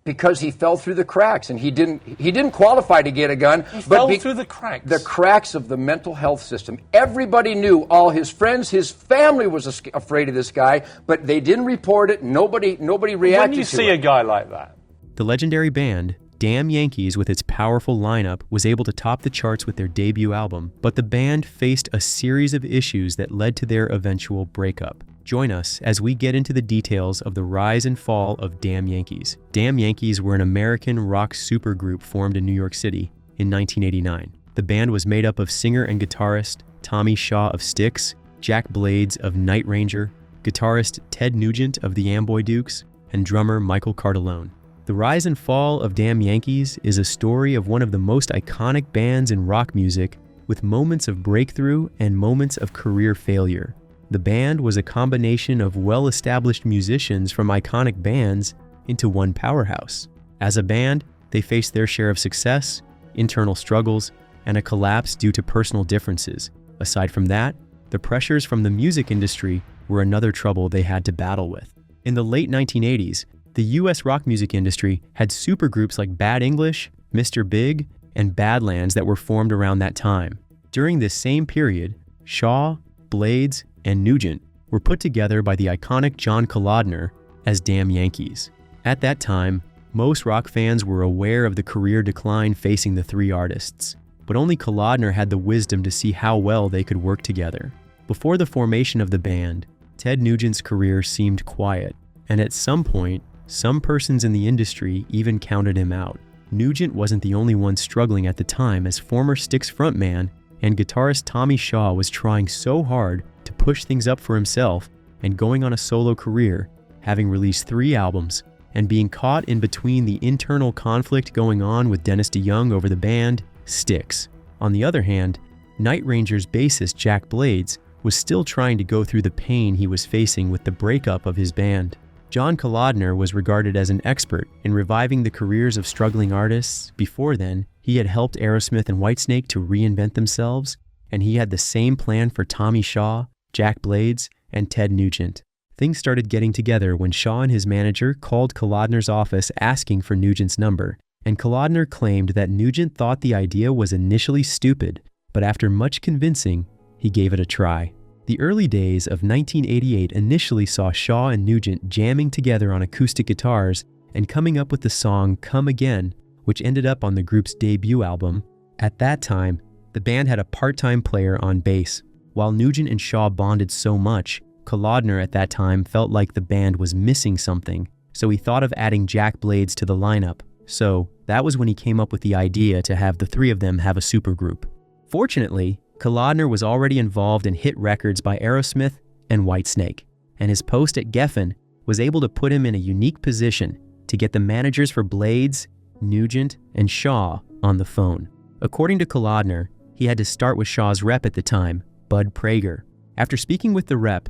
because he fell through the cracks, and he didn't qualify to get a gun. He fell through the cracks. The cracks of the mental health system. Everybody knew. All his friends, his family was afraid of this guy, but they didn't report it. Nobody reacted to it. When you see a guy like that, the legendary band Damn Yankees, with its powerful lineup, was able to top the charts with their debut album, but the band faced a series of issues that led to their eventual breakup. Join us as we get into the details of the rise and fall of Damn Yankees. Damn Yankees were an American rock supergroup formed in New York City in 1989. The band was made up of singer and guitarist Tommy Shaw of Styx, Jack Blades of Night Ranger, guitarist Ted Nugent of the Amboy Dukes, and drummer Michael Cardellone. The rise and fall of Damn Yankees is a story of one of the most iconic bands in rock music, with moments of breakthrough and moments of career failure. The band was a combination of well-established musicians from iconic bands into one powerhouse. As a band, they faced their share of success, internal struggles, and a collapse due to personal differences. Aside from that, the pressures from the music industry were another trouble they had to battle with. In the late 1980s, the US rock music industry had supergroups like Bad English, Mr. Big, and Badlands that were formed around that time. During this same period, Shaw, Blades, and Nugent were put together by the iconic John Kalodner as Damn Yankees. At that time, most rock fans were aware of the career decline facing the three artists, but only Kalodner had the wisdom to see how well they could work together. Before the formation of the band, Ted Nugent's career seemed quiet, and at some point, some persons in the industry even counted him out. Nugent wasn't the only one struggling at the time, as former Styx frontman and guitarist Tommy Shaw was trying so hard to push things up for himself and going on a solo career, having released 3 albums, and being caught in between the internal conflict going on with Dennis DeYoung over the band, Styx. On the other hand, Night Ranger's bassist Jack Blades was still trying to go through the pain he was facing with the breakup of his band. John Kalodner was regarded as an expert in reviving the careers of struggling artists. Before then, he had helped Aerosmith and Whitesnake to reinvent themselves, and he had the same plan for Tommy Shaw, Jack Blades, and Ted Nugent. Things started getting together when Shaw and his manager called Kalodner's office asking for Nugent's number, and Kalodner claimed that Nugent thought the idea was initially stupid, but after much convincing, he gave it a try. The early days of 1988 initially saw Shaw and Nugent jamming together on acoustic guitars and coming up with the song Come Again, which ended up on the group's debut album. At that time, the band had a part-time player on bass. While Nugent and Shaw bonded so much, Kalodner at that time felt like the band was missing something, so he thought of adding Jack Blades to the lineup. So that was when he came up with the idea to have the 3 of them have a supergroup. Fortunately, Kalodner was already involved in hit records by Aerosmith and Whitesnake, and his post at Geffen was able to put him in a unique position to get the managers for Blades, Nugent, and Shaw on the phone. According to Kalodner, he had to start with Shaw's rep at the time, Bud Prager. After speaking with the rep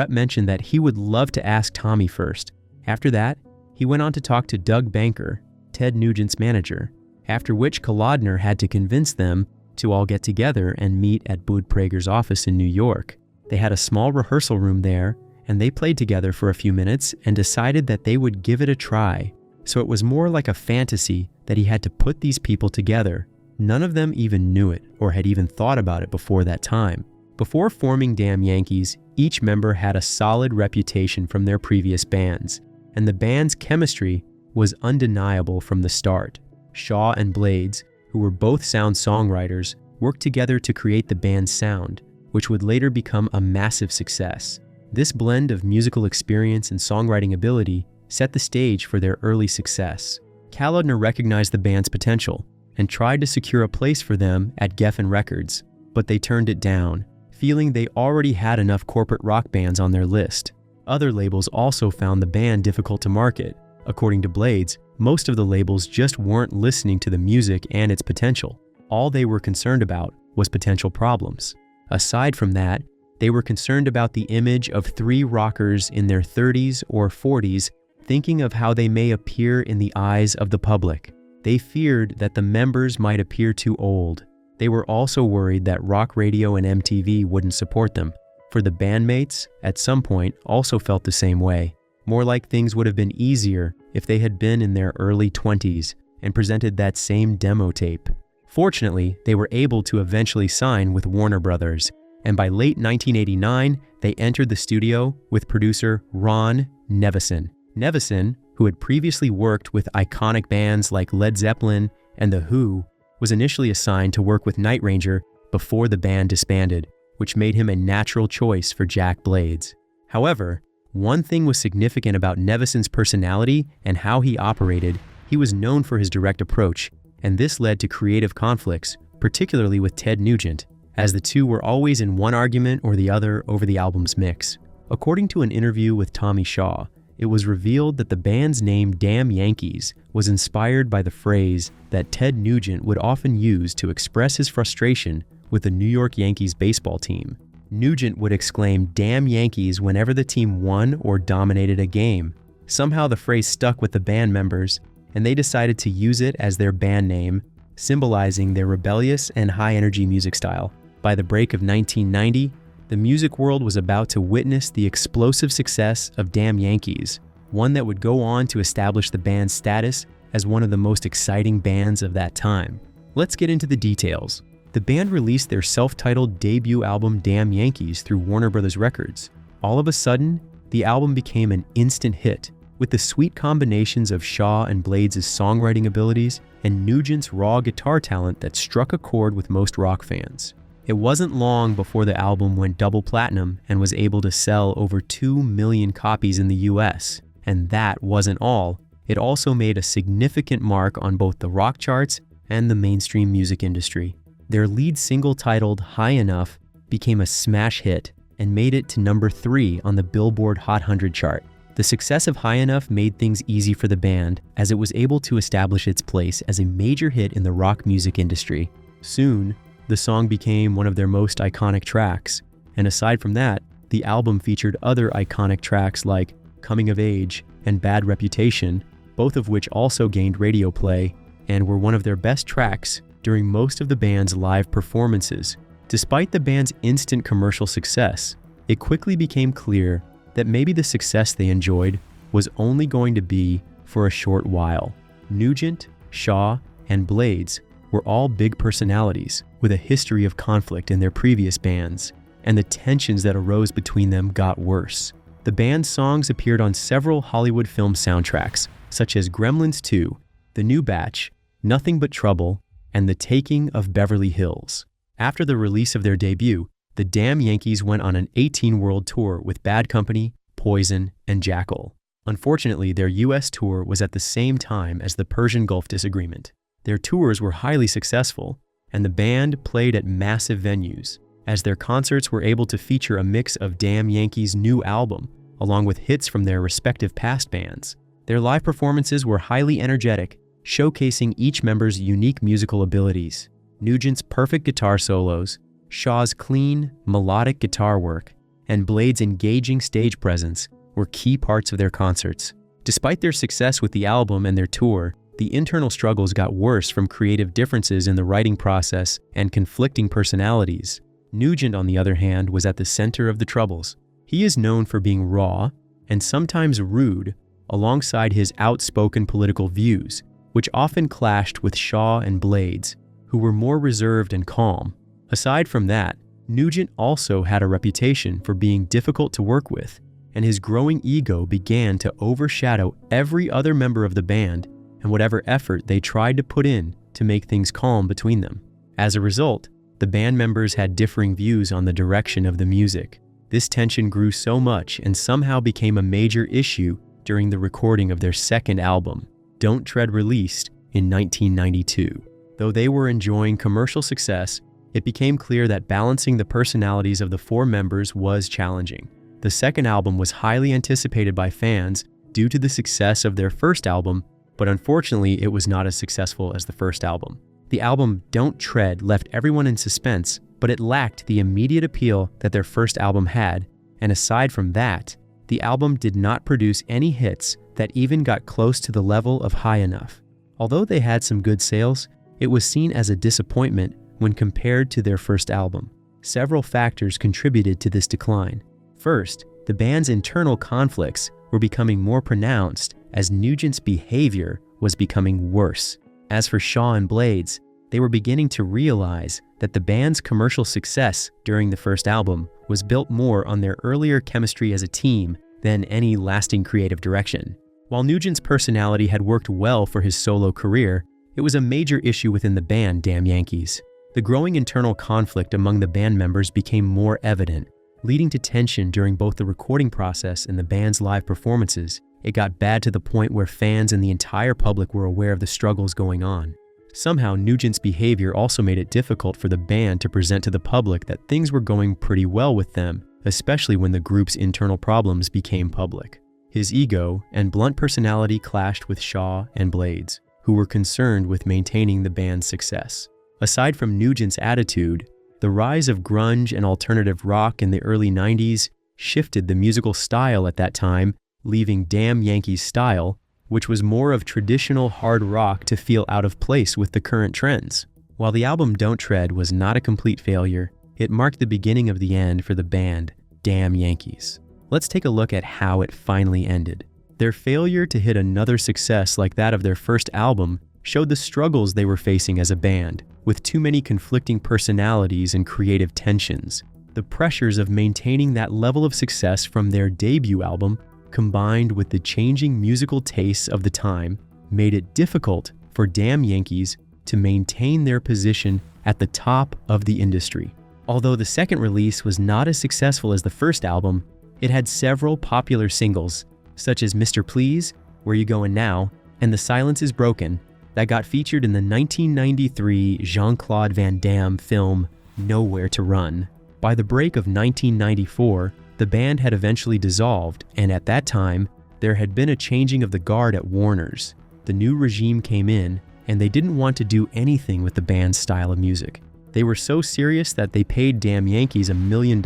mentioned that he would love to ask Tommy first. After that, he went on to talk to Doug Banker, Ted Nugent's manager, after which Kalodner had to convince them to all get together and meet at Bud Prager's office in New York. They had a small rehearsal room there, and they played together for a few minutes and decided that they would give it a try. So it was more like a fantasy that he had to put these people together. None of them even knew it or had even thought about it before that time. Before forming Damn Yankees, each member had a solid reputation from their previous bands, and the band's chemistry was undeniable from the start. Shaw and Blades, who were both sound songwriters, worked together to create the band's sound, which would later become a massive success. This blend of musical experience and songwriting ability set the stage for their early success. Kalodner recognized the band's potential and tried to secure a place for them at Geffen Records, but they turned it down, feeling they already had enough corporate rock bands on their list. Other labels also found the band difficult to market. According to Blades, most of the labels just weren't listening to the music and its potential. All they were concerned about was potential problems. Aside from that, they were concerned about the image of 3 rockers in their 30s or 40s thinking of how they may appear in the eyes of the public. They feared that the members might appear too old. They were also worried that rock radio and MTV wouldn't support them. For the bandmates, at some point, also felt the same way. more like things would have been easier if they had been in their early 20s and presented that same demo tape. Fortunately, they were able to eventually sign with Warner Brothers, and by late 1989, they entered the studio with producer Ron Nevison. Nevison, who had previously worked with iconic bands like Led Zeppelin and The Who, was initially assigned to work with Night Ranger before the band disbanded, which made him a natural choice for Jack Blades. However, one thing was significant about Nevison's personality and how he operated. He was known for his direct approach, and this led to creative conflicts, particularly with Ted Nugent, as the two were always in one argument or the other over the album's mix. According to an interview with Tommy Shaw, it was revealed that the band's name Damn Yankees was inspired by the phrase that Ted Nugent would often use to express his frustration with the New York Yankees baseball team. Nugent would exclaim "Damn Yankees" whenever the team won or dominated a game. Somehow the phrase stuck with the band members, and they decided to use it as their band name, symbolizing their rebellious and high-energy music style. By the break of 1990, the music world was about to witness the explosive success of Damn Yankees, one that would go on to establish the band's status as one of the most exciting bands of that time. Let's get into the details. The band released their self-titled debut album Damn Yankees through Warner Brothers Records. All of a sudden, the album became an instant hit, with the sweet combinations of Shaw and Blades' songwriting abilities and Nugent's raw guitar talent that struck a chord with most rock fans. It wasn't long before the album went double platinum and was able to sell over 2 million copies in the US. And that wasn't all. It also made a significant mark on both the rock charts and the mainstream music industry. Their lead single, titled High Enough, became a smash hit and made it to number 3 on the Billboard Hot 100 chart. The success of High Enough made things easy for the band, as it was able to establish its place as a major hit in the rock music industry. Soon, the song became one of their most iconic tracks, and aside from that, the album featured other iconic tracks like Coming of Age and Bad Reputation, both of which also gained radio play and were one of their best tracks during most of the band's live performances. Despite the band's instant commercial success, it quickly became clear that maybe the success they enjoyed was only going to be for a short while. Nugent, Shaw, and Blades were all big personalities with a history of conflict in their previous bands, and the tensions that arose between them got worse. The band's songs appeared on several Hollywood film soundtracks, such as Gremlins 2, The New Batch, Nothing But Trouble, and The Taking of Beverly Hills. After the release of their debut, the Damn Yankees went on an 18-world tour with Bad Company, Poison, and Jackal. Unfortunately, their US tour was at the same time as the Persian Gulf disagreement. Their tours were highly successful, and the band played at massive venues, as their concerts were able to feature a mix of Damn Yankees' new album, along with hits from their respective past bands. Their live performances were highly energetic, showcasing each member's unique musical abilities. Nugent's perfect guitar solos, Shaw's clean, melodic guitar work, and Blades' engaging stage presence were key parts of their concerts. Despite their success with the album and their tour, the internal struggles got worse from creative differences in the writing process and conflicting personalities. Nugent, on the other hand, was at the center of the troubles. He is known for being raw and sometimes rude, alongside his outspoken political views, which often clashed with Shaw and Blades, who were more reserved and calm. Aside from that, Nugent also had a reputation for being difficult to work with, and his growing ego began to overshadow every other member of the band and whatever effort they tried to put in to make things calm between them. As a result, the band members had differing views on the direction of the music. This tension grew so much and somehow became a major issue during the recording of their second album, Don't Tread, released in 1992. Though they were enjoying commercial success, it became clear that balancing the personalities of the 4 members was challenging. The second album was highly anticipated by fans due to the success of their first album, but unfortunately it was not as successful as the first album. The album Don't Tread left everyone in suspense, but it lacked the immediate appeal that their first album had, and aside from that, the album did not produce any hits that even got close to the level of High Enough. Although they had some good sales, it was seen as a disappointment when compared to their first album. Several factors contributed to this decline. First, the band's internal conflicts were becoming more pronounced as Nugent's behavior was becoming worse. As for Shaw and Blades, they were beginning to realize that the band's commercial success during the first album was built more on their earlier chemistry as a team than any lasting creative direction. While Nugent's personality had worked well for his solo career, it was a major issue within the band Damn Yankees. The growing internal conflict among the band members became more evident, leading to tension during both the recording process and the band's live performances. It got bad to the point where fans and the entire public were aware of the struggles going on. Somehow, Nugent's behavior also made it difficult for the band to present to the public that things were going pretty well with them, especially when the group's internal problems became public. His ego and blunt personality clashed with Shaw and Blades, who were concerned with maintaining the band's success. Aside from Nugent's attitude, the rise of grunge and alternative rock in the early 90s shifted the musical style at that time, leaving Damn Yankees' style, which was more of traditional hard rock, to feel out of place with the current trends. While the album Don't Tread was not a complete failure, it marked the beginning of the end for the band Damn Yankees. Let's take a look at how it finally ended. Their failure to hit another success like that of their first album showed the struggles they were facing as a band, with too many conflicting personalities and creative tensions. The pressures of maintaining that level of success from their debut album, combined with the changing musical tastes of the time, made it difficult for Damn Yankees to maintain their position at the top of the industry. Although the second release was not as successful as the first album, it had several popular singles, such as Mr. Please, Where You Goin' Now, and The Silence Is Broken, that got featured in the 1993 Jean-Claude Van Damme film Nowhere to Run. By the break of 1994, the band had eventually dissolved, and at that time, there had been a changing of the guard at Warner's. The new regime came in, and they didn't want to do anything with the band's style of music. They were so serious that they paid Damn Yankees $1 million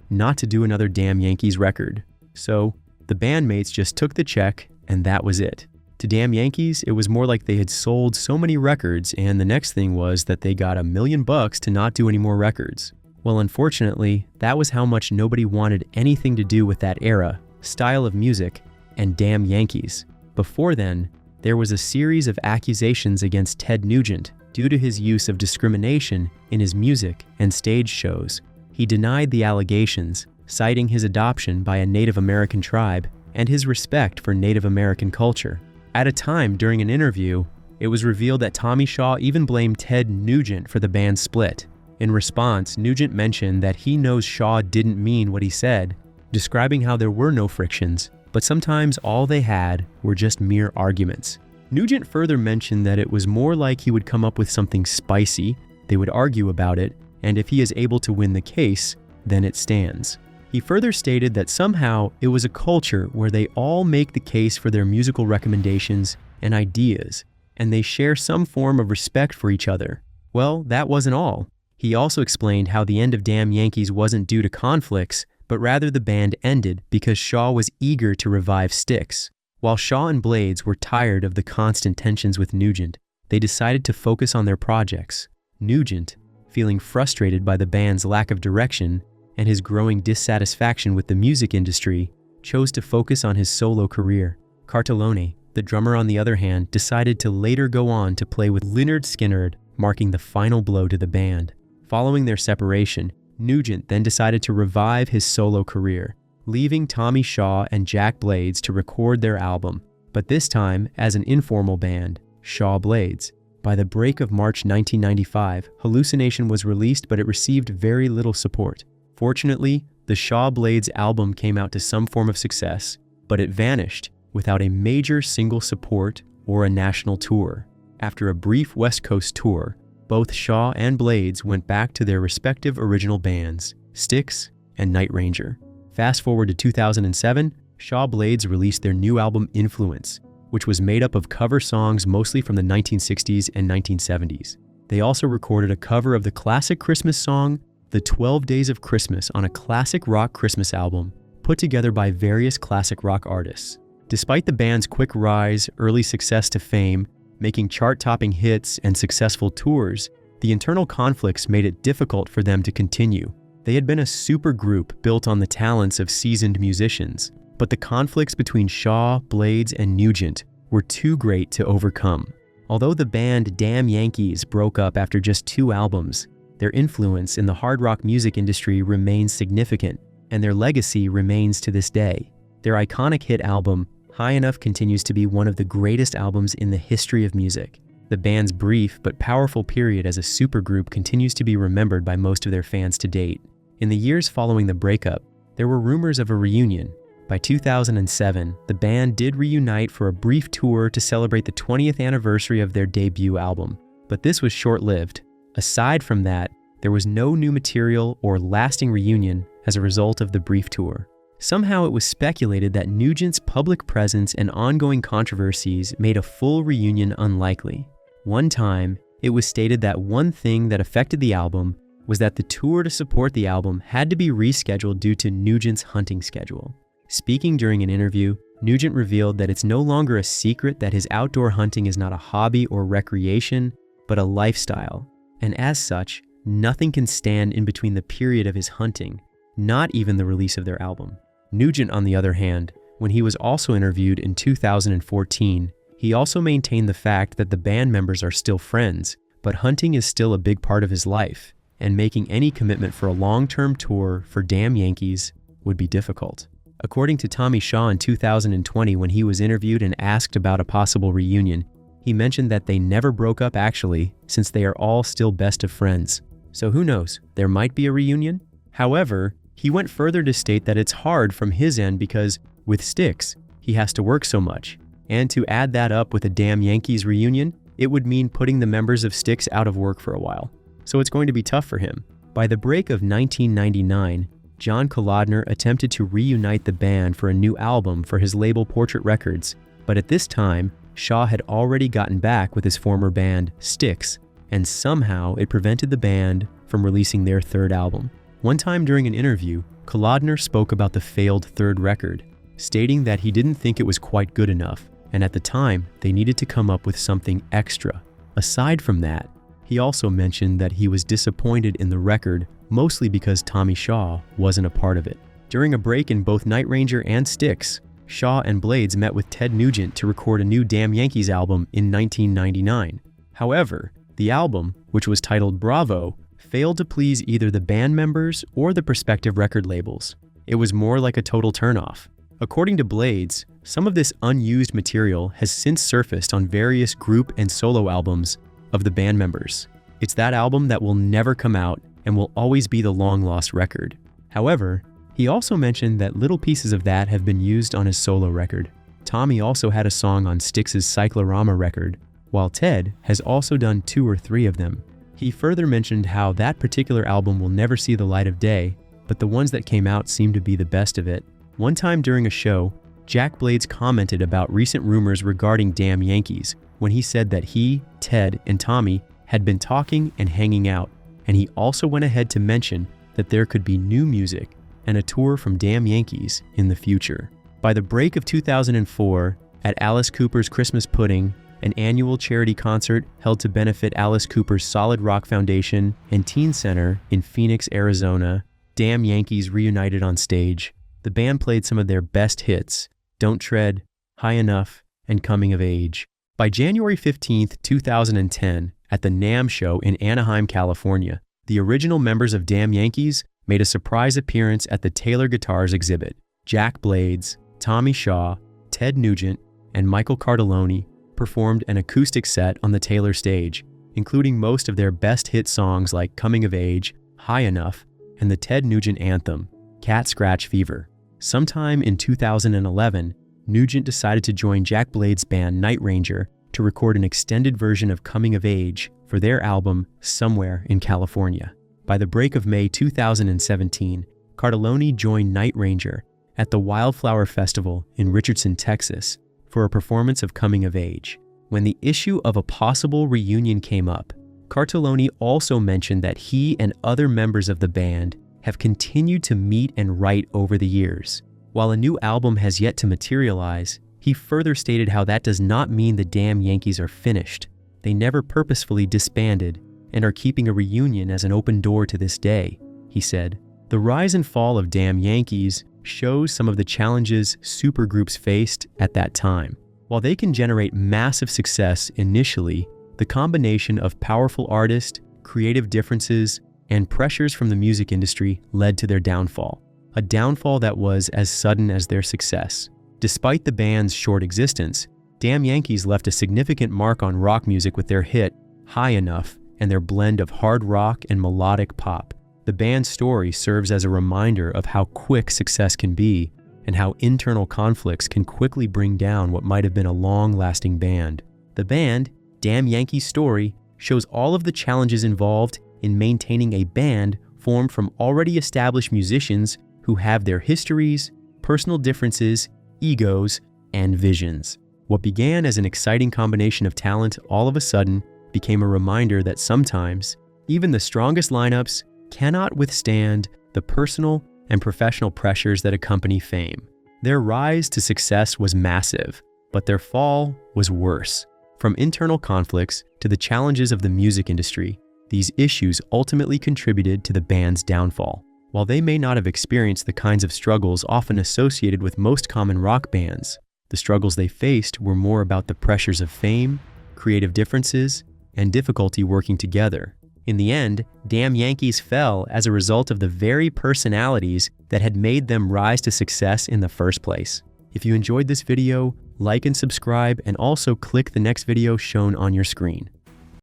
not to do another Damn Yankees record. So, the bandmates just took the check, and that was it. To Damn Yankees, it was more like they had sold so many records, and the next thing was that they got $1 million to not do any more records. Well, unfortunately, that was how much nobody wanted anything to do with that era, style of music, and Damn Yankees. Before then, there was a series of accusations against Ted Nugent due to his use of discrimination in his music and stage shows. He denied the allegations, citing his adoption by a Native American tribe and his respect for Native American culture. At a time during an interview, it was revealed that Tommy Shaw even blamed Ted Nugent for the band's split. In response, Nugent mentioned that he knows Shaw didn't mean what he said, describing how there were no frictions, but sometimes all they had were just mere arguments. Nugent further mentioned that it was more like he would come up with something spicy, they would argue about it, and if he is able to win the case, then it stands. He further stated that somehow it was a culture where they all make the case for their musical recommendations and ideas, and they share some form of respect for each other. Well, that wasn't all. He also explained how the end of Damn Yankees wasn't due to conflicts, but rather the band ended because Shaw was eager to revive Styx. While Shaw and Blades were tired of the constant tensions with Nugent, they decided to focus on their projects. Nugent, feeling frustrated by the band's lack of direction and his growing dissatisfaction with the music industry, chose to focus on his solo career. Cartellone, the drummer on the other hand, decided to later go on to play with Lynyrd Skynyrd, marking the final blow to the band. Following their separation, Nugent then decided to revive his solo career, leaving Tommy Shaw and Jack Blades to record their album, but this time as an informal band, Shaw Blades. By the break of March 1995, Hallucination was released, but it received very little support. Fortunately, the Shaw Blades album came out to some form of success, but it vanished without a major single support or a national tour. After a brief West Coast tour, both Shaw and Blades went back to their respective original bands, Styx and Night Ranger. Fast forward to 2007, Shaw Blades released their new album Influence, which was made up of cover songs mostly from the 1960s and 1970s. They also recorded a cover of the classic Christmas song, The 12 Days of Christmas, on a classic rock Christmas album, put together by various classic rock artists. Despite the band's quick rise, early success to fame, making chart-topping hits and successful tours, the internal conflicts made it difficult for them to continue. They had been a super group built on the talents of seasoned musicians, but the conflicts between Shaw, Blades, and Nugent were too great to overcome. Although the band Damn Yankees broke up after just 2 albums, their influence in the hard rock music industry remains significant, and their legacy remains to this day. Their iconic hit album, High Enough, continues to be one of the greatest albums in the history of music. The band's brief but powerful period as a supergroup continues to be remembered by most of their fans to date. In the years following the breakup, there were rumors of a reunion. By 2007, the band did reunite for a brief tour to celebrate the 20th anniversary of their debut album, but this was short-lived. Aside from that, there was no new material or lasting reunion as a result of the brief tour. Somehow it was speculated that Nugent's public presence and ongoing controversies made a full reunion unlikely. One time, it was stated that one thing that affected the album was that the tour to support the album had to be rescheduled due to Nugent's hunting schedule. Speaking during an interview, Nugent revealed that it's no longer a secret that his outdoor hunting is not a hobby or recreation, but a lifestyle. And as such, nothing can stand in between the period of his hunting, not even the release of their album. Nugent, on the other hand, when he was also interviewed in 2014, he also maintained the fact that the band members are still friends, but hunting is still a big part of his life, and making any commitment for a long-term tour for Damn Yankees would be difficult. According to Tommy Shaw in 2020, when he was interviewed and asked about a possible reunion, he mentioned that they never broke up actually, since they are all still best of friends. So who knows, there might be a reunion? However, he went further to state that it's hard from his end because, with Styx, he has to work so much. And to add that up with a Damn Yankees reunion, it would mean putting the members of Styx out of work for a while. So it's going to be tough for him. By the break of 1999, John Kolodner attempted to reunite the band for a new album for his label Portrait Records, but at this time, Shaw had already gotten back with his former band, Styx, and somehow it prevented the band from releasing their 3rd album. One time during an interview, Kolodner spoke about the failed 3rd record, stating that he didn't think it was quite good enough, and at the time, they needed to come up with something extra. Aside from that, he also mentioned that he was disappointed in the record, mostly because Tommy Shaw wasn't a part of it. During a break in both Night Ranger and Styx, Shaw and Blades met with Ted Nugent to record a new Damn Yankees album in 1999. However, the album, which was titled Bravo, failed to please either the band members or the prospective record labels. It was more like a total turnoff. According to Blades, some of this unused material has since surfaced on various group and solo albums of the band members. It's that album that will never come out and will always be the long-lost record. However, he also mentioned that little pieces of that have been used on his solo record. Tommy also had a song on Styx's Cyclorama record, while Ted has also done 2 or 3 of them. He further mentioned how that particular album will never see the light of day, but the ones that came out seem to be the best of it. One time during a show, Jack Blades commented about recent rumors regarding Damn Yankees when he said that he, Ted, and Tommy had been talking and hanging out, and he also went ahead to mention that there could be new music and a tour from Damn Yankees in the future. By the break of 2004, at Alice Cooper's Christmas Pudding, an annual charity concert held to benefit Alice Cooper's Solid Rock Foundation and Teen Center in Phoenix, Arizona, Damn Yankees reunited on stage. The band played some of their best hits, Don't Tread, High Enough, and Coming of Age. By January 15, 2010, at the NAMM show in Anaheim, California, the original members of Damn Yankees made a surprise appearance at the Taylor Guitars exhibit. Jack Blades, Tommy Shaw, Ted Nugent, and Michael Cardelloni performed an acoustic set on the Taylor stage, including most of their best hit songs like Coming of Age, High Enough, and the Ted Nugent anthem, Cat Scratch Fever. Sometime in 2011, Nugent decided to join Jack Blades' band Night Ranger to record an extended version of Coming of Age for their album Somewhere in California. By the break of May 2017, Cardelloni joined Night Ranger at the Wildflower Festival in Richardson, Texas, for a performance of Coming of Age. When the issue of a possible reunion came up, Cardelloni also mentioned that he and other members of the band have continued to meet and write over the years. While a new album has yet to materialize, he further stated how that does not mean the Damn Yankees are finished. They never purposefully disbanded and are keeping a reunion as an open door to this day. He said, "The rise and fall of Damn Yankees shows some of the challenges supergroups faced at that time. While they can generate massive success initially, the combination of powerful artists, creative differences, and pressures from the music industry led to their downfall. A downfall that was as sudden as their success. Despite the band's short existence, Damn Yankees left a significant mark on rock music with their hit, High Enough, and their blend of hard rock and melodic pop. The band's story serves as a reminder of how quick success can be and how internal conflicts can quickly bring down what might have been a long-lasting band. The band, Damn Yankees' story, shows all of the challenges involved in maintaining a band formed from already established musicians who have their histories, personal differences, egos, and visions. What began as an exciting combination of talent all of a sudden became a reminder that sometimes, even the strongest lineups cannot withstand the personal and professional pressures that accompany fame. Their rise to success was massive, but their fall was worse. From internal conflicts to the challenges of the music industry, these issues ultimately contributed to the band's downfall. While they may not have experienced the kinds of struggles often associated with most common rock bands, the struggles they faced were more about the pressures of fame, creative differences, and difficulty working together. In the end, Damn Yankees fell as a result of the very personalities that had made them rise to success in the first place. If you enjoyed this video, like and subscribe, and also click the next video shown on your screen.